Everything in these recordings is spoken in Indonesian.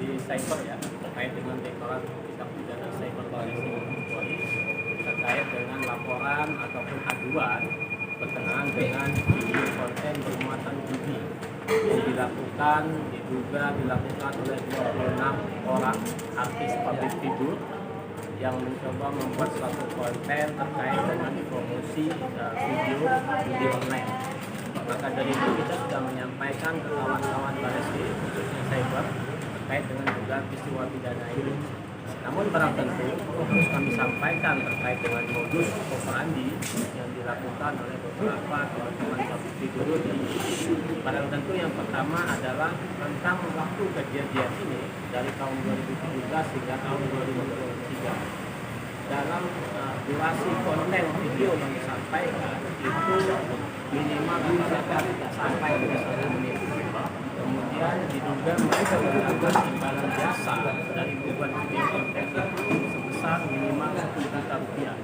di cyber ya, terkait dengan Direktorat Tindak Pidana Cyber Baris Krim Polri terkait dengan laporan ataupun aduan berkenaan dengan video konten bermuatan judi yang diduga dilakukan oleh 26 orang artis public figure yang mencoba membuat suatu konten terkait dengan promosi video judi online. Maka dari itu kita sudah menyampaikan ke kawan-kawan Baris Krim khususnya cyber terkait dengan dugaan peristiwa pidana ini. Namun barang tentu harus kami sampaikan terkait dengan modus operandi yang dilakukan oleh beberapa teman-teman public figure ini. Barang tentu yang pertama adalah tentang waktu kejadian ini dari tahun 2017 hingga tahun 2023. Dalam durasi konten video yang disampaikan itu minimal rata-rata tidak sampai dengan 1 menit. Kemudian diduga mereka melakukan imbalan jasa dari beban video konten itu sebesar minimal 10 juta rupiah.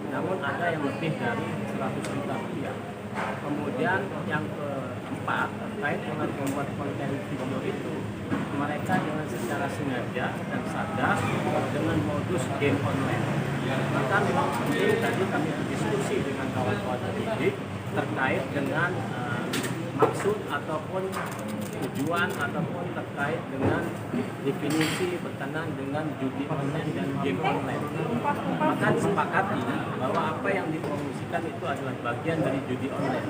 Namun ada yang lebih dari 100 juta rupiah. Kemudian yang keempat terkait dengan membuat konten video itu, mereka dengan secara sengaja dan sadar dengan modus game online. Maka memang penting tadi kami diskusi dengan kawan-kawan pendidik terkait dengan maksud ataupun tujuan ataupun terkait dengan definisi berkenaan dengan judi online dan game online. Maka disepakati bahwa apa yang dipromosikan itu adalah bagian dari judi online.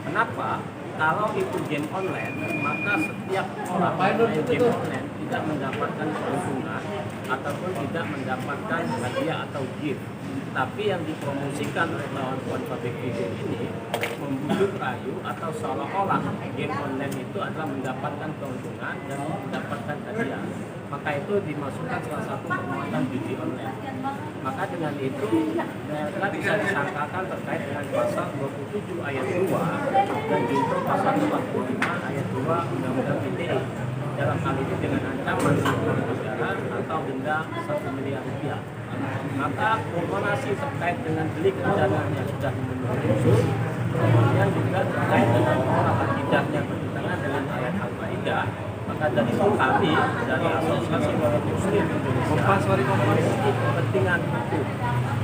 Kenapa? Kalau itu game online, maka setiap orang main game online tidak mendapatkan keuntungan ataupun tidak mendapatkan hadiah atau gift. Tapi yang dipromosikan oleh kawan-kawan public figure ini membujuk rayu atau seolah-olah game online itu adalah mendapatkan keuntungan dan mendapatkan hadiah. Maka itu dimasukkan salah satu permuatan judi online. Maka dengan itu mereka bisa disangkakan terkait dengan pasal 27 ayat 2 dan juga pasal 45 ayat 2 Undang-Undang ITE. Dalam hal ini dengan ancaman negara atau denda 1 miliar rupiah. Maka kumulasi terkait dengan delik pidana yang sudah memenuhi unsur, kemudian juga terkait dengan orang akidahnya bertentangan dengan ayat Al-Maidah. Maka dari itu kami dari Asosiasi Ulama Muslim Indonesia memiliki kepentingan hukum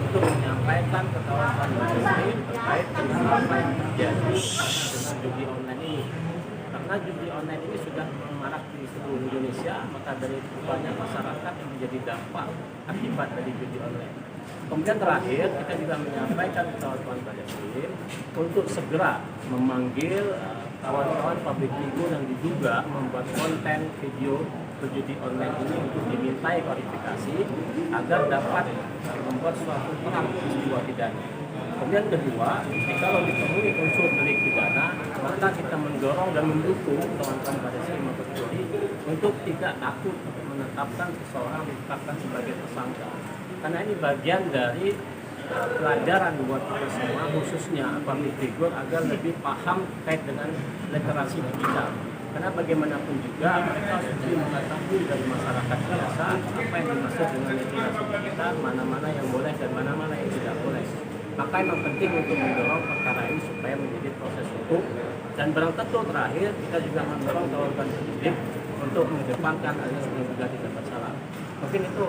untuk menyampaikan ke kawan-kawan muslim terkait dengan apa yang terjadi dengan judi online ini. Karena judi online ini sudah marak di seluruh Indonesia, maka dari itu banyak masyarakat yang menjadi dampak akibat dari judi online. Kemudian terakhir kita juga menyampaikan ke kawan-kawan Baris Krim untuk segera memanggil kawan-kawan public figure yang diduga membuat konten video berjudi online ini untuk dimintai klarifikasi agar dapat membuat suatu terang peristiwa pidana. Kemudian kedua, kalau ditemui unsur delik pidana, maka kita mendorong dan mendukung kawan-kawan Baris Krim Mabes Polri untuk tidak takut menetapkan seseorang ditetapkan sebagai tersangka. Karena ini bagian dari pelajaran buat kita semua, khususnya public figure agar lebih paham terkait dengan literasi digital. Karena bagaimanapun juga mereka sudah mengetahui dari masyarakat biasa apa yang dimaksud dengan literasi digital, mana-mana yang boleh dan mana-mana yang tidak boleh. Maka memang penting untuk mendorong perkara ini supaya menjadi proses hukum. Dan barang tentu terakhir kita juga mendorong kawan-kawan pendidik untuk mengedepankan azas praduga tidak bersalah. Mungkin itu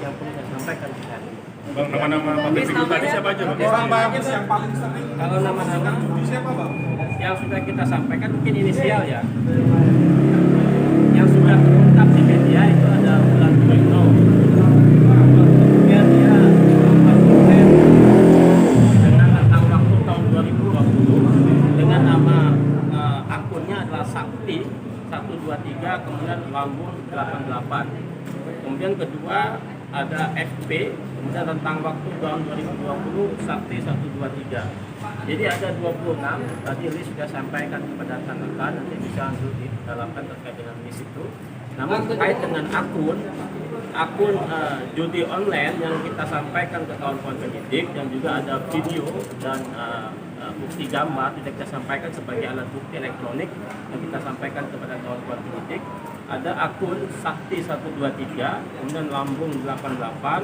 yang perlu saya sampaikan di hari ini. Bang, nama-nama public figure tadi siapa aja? Bang, yang paling sering Kalau nama-nama siapa, Bang? yang sudah kita sampaikan mungkin inisial ya. Yang sudah terungkap di media itu ada Wulan Guritno. Kemudian dia membuat konten dengan rentang waktu tahun 2020 dengan nama akunnya adalah Sakti 123 kemudian Lambung 88. Kemudian kedua ada FP, kemudian rentang waktu tahun 2020 Sakti 123. Jadi ada 26, tadi Lis sudah sampaikan kepada rekan-rekan, nanti bisa untuk didalapkan terkait dengan list itu. Namun terkait dengan akun judi online yang kita sampaikan ke kawan-kawan pendidik dan juga ada video dan bukti gambar tidak kita sampaikan sebagai alat bukti elektronik yang kita sampaikan kepada kawan-kawan pendidik. Ada akun Sakti 123, kemudian Lambung 88,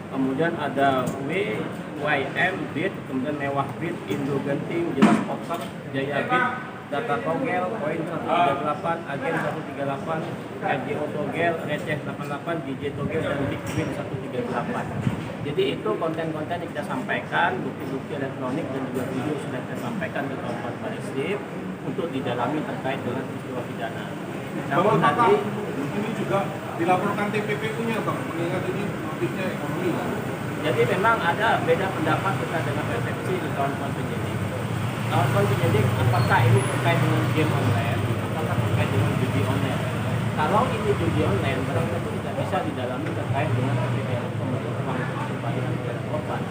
kemudian ada WYM Bit, kemudian Mewah Bit, Indo Genting, Jelas Poker, Jaya Bit, data togel, koin 138, agen 138, RGO togel, receh 88, DJ togel, dan bitcoin 138. Jadi itu konten-konten yang kita sampaikan, bukti-bukti elektronik dan juga video sudah kita sampaikan ke kawan-kawan Barreskrim untuk didalami terkait dengan peristiwa pidana. Bahwa Namun tadi ini juga dilaporkan TPPU-nya Bang, mengingat ini motifnya ekonomi kan? jadi memang ada beda pendapat kita dengan persepsi di kawan-kawan penyidik. Kawan-kawan penyidik, apakah ini terkait dengan game online, apakah terkait dengan judi online? Kalau ini judi online, barang tentu tidak bisa didalami terkait dengan pembentukan pembayaran kepada korban.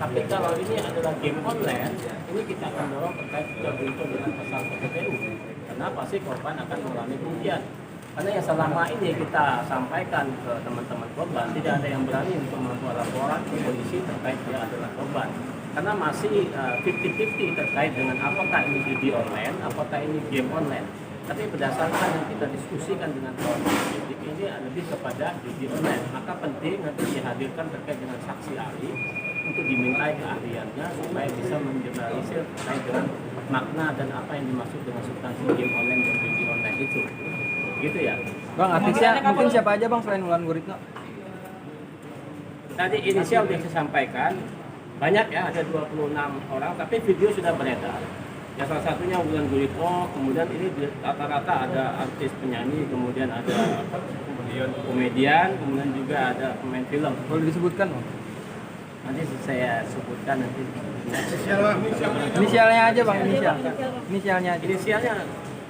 Tapi kalau ini adalah game online, ini kita akan dorong terkait juga bentuk dengan pasal PPPU. Kenapa sih korban akan mengalami kerugian? Karena yang selama ini kita sampaikan ke teman-teman korban, tidak ada yang berani untuk membuat laporan ke polisi terkait dia adalah korban. Karena masih 50-50 terkait dengan apakah ini judi online, apakah ini game online. Tapi berdasarkan yang kita diskusikan dengan kawan-kawan penyidik ini lebih kepada judi online. Maka penting nanti dihadirkan terkait dengan saksi ahli untuk dimintai keahliannya supaya bisa menjelaskan terkait dengan makna dan apa yang dimaksud dengan substansi game online dan judi online itu. Gitu ya. Bang, artisnya mungkin siapa aja Bang selain Wulan Guritno? Tadi inisial yang saya sampaikan banyak ya, ada 26 orang, tapi video sudah beredar. Ya salah satunya Wulan Guritno, kemudian ini rata-rata ada artis penyanyi, kemudian ada komedian, kemudian juga ada pemain film. Boleh disebutkan Bang? Nanti saya sebutkan nanti. Inisialnya aja Bang, inisialnya aja. Inisialnya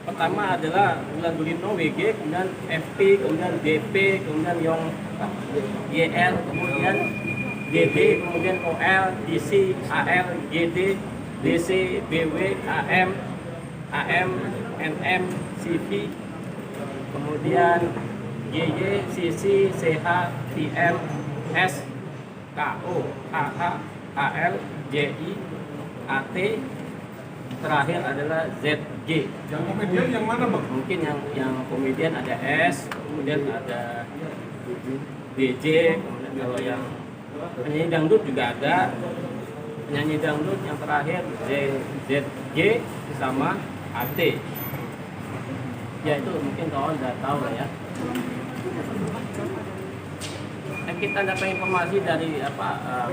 pertama adalah Wulan Guritno WG, kemudian FP, kemudian DP, kemudian Yong YL, kemudian GD, kemudian OL, DC, AL, GD, DC, BW, AM, AM, NM, CV, kemudian GY, CC, CH, TM, S, KO, HH, AL, JI, AT, terakhir adalah ZG. Yang komedian yang mana Bang? Mungkin yang komedian ada S, kemudian ada DJ, kemudian kalau yang penyanyi dangdut juga ada. Penyanyi dangdut yang terakhir ZG sama AT. Ya itu mungkin kawan udah tahu lah ya. Kita dapat informasi dari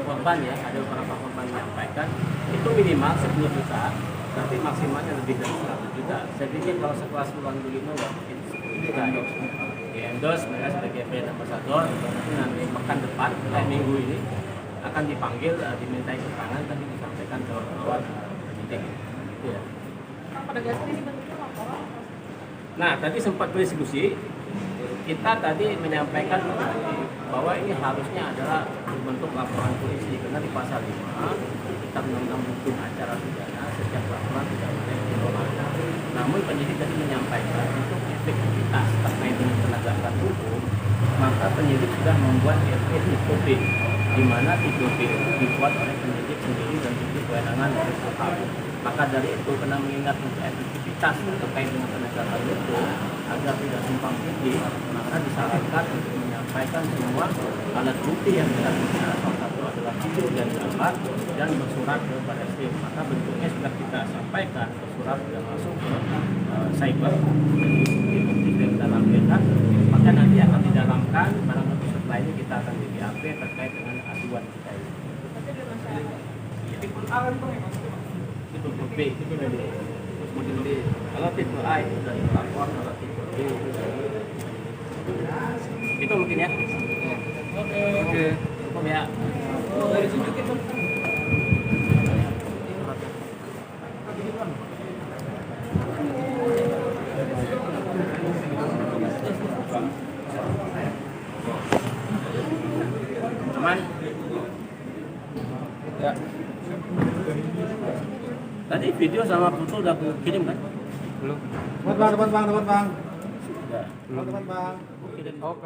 korban ya, ada beberapa korban yang menyampaikan itu minimal 10 juta, tapi maksimalnya lebih dari 100 juta. Saya pikir kalau sekelas Wulan Guritno ya mungkin 10 juta ya. Di endorse mereka sebagai brand ambassador, nanti pekan depan, minggu ini akan dipanggil, dimintai keterangan, tadi disampaikan ke kawan penyidik. Ya. Pada dasarnya dibentuknya laporan. Nah, tadi sempat berdiskusi, kita tadi menyampaikan bahwa ini harusnya adalah bentuk laporan polisi, karena di pasal 5 Kitab Undang-Undang Hukum Acara Pidana setiap laporan tidak boleh ditolak. Namun penyidik tadi menyampaikan untuk efektivitas terkait dengan penegakan hukum, maka penyidik sudah membuat SOP, di mana SOP itu dibuat oleh penyidik sendiri dan diberi kewenangan oleh Kuhap. Maka dari itu, karena mengingat untuk efektivitas terkait dengan penegakan hukum agar tidak tumpang tindih, maka disarankan untuk menyampaikan semua alat bukti yang kita punya. Salah satu adalah video dan gambar dan bersurat ke Barreskrim. Maka bentuknya sudah kita sampaikan ke surat dan masuk ke cyber. Jadi bukti yang kita lampirkan, maka nanti akan didalamkan. Barang tentu setelah ini kita akan di BAP terkait dengan aduan kita ini. Itu tipe B, itu dari kemudian B. Kalau tipe A itu dari pelapor, kalau tipe B itu dari itu mungkin ya. Oke. Cukup ya. Dari tunjukin Bang. Aman? Ya. Tadi video sama foto udah aku kirim kan? Belum. Teman bang. Sudah. Teman bang. Aku kirim. Oh,